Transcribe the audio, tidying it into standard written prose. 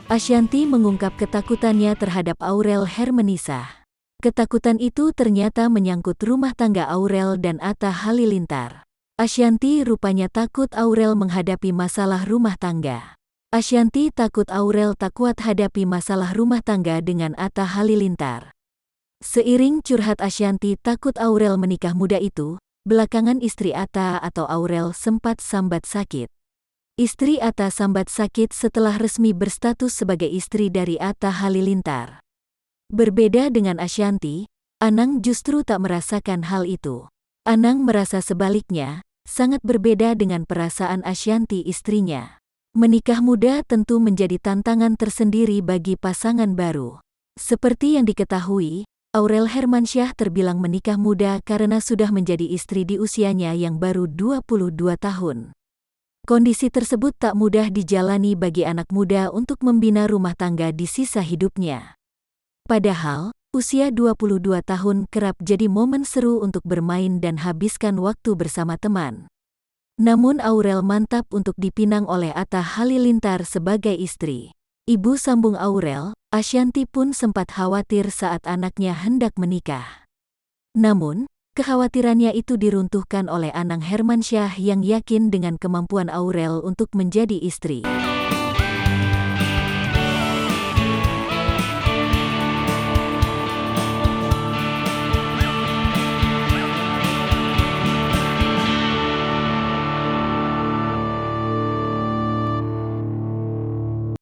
Ashanty mengungkap ketakutannya terhadap Aurel Hermansyah. Ketakutan itu ternyata menyangkut rumah tangga Aurel dan Atta Halilintar. Ashanty rupanya takut Aurel menghadapi masalah rumah tangga. Ashanty takut Aurel tak kuat hadapi masalah rumah tangga dengan Atta Halilintar. Seiring curhat Ashanty takut Aurel menikah muda itu, belakangan istri Atta atau Aurel sempat sambat sakit. Istri Atta sambat sakit setelah resmi berstatus sebagai istri dari Atta Halilintar. Berbeda dengan Ashanty, Anang justru tak merasakan hal itu. Anang merasa sebaliknya, sangat berbeda dengan perasaan Ashanty istrinya. Menikah muda tentu menjadi tantangan tersendiri bagi pasangan baru. Seperti yang diketahui, Aurel Hermansyah terbilang menikah muda karena sudah menjadi istri di usianya yang baru 22 tahun. Kondisi tersebut tak mudah dijalani bagi anak muda untuk membina rumah tangga di sisa hidupnya. Padahal, usia 22 tahun kerap jadi momen seru untuk bermain dan habiskan waktu bersama teman. Namun Aurel mantap untuk dipinang oleh Atta Halilintar sebagai istri. Ibu sambung Aurel, Ashanty pun sempat khawatir saat anaknya hendak menikah. Namun, kekhawatirannya itu diruntuhkan oleh Anang Hermansyah yang yakin dengan kemampuan Aurel untuk menjadi istri.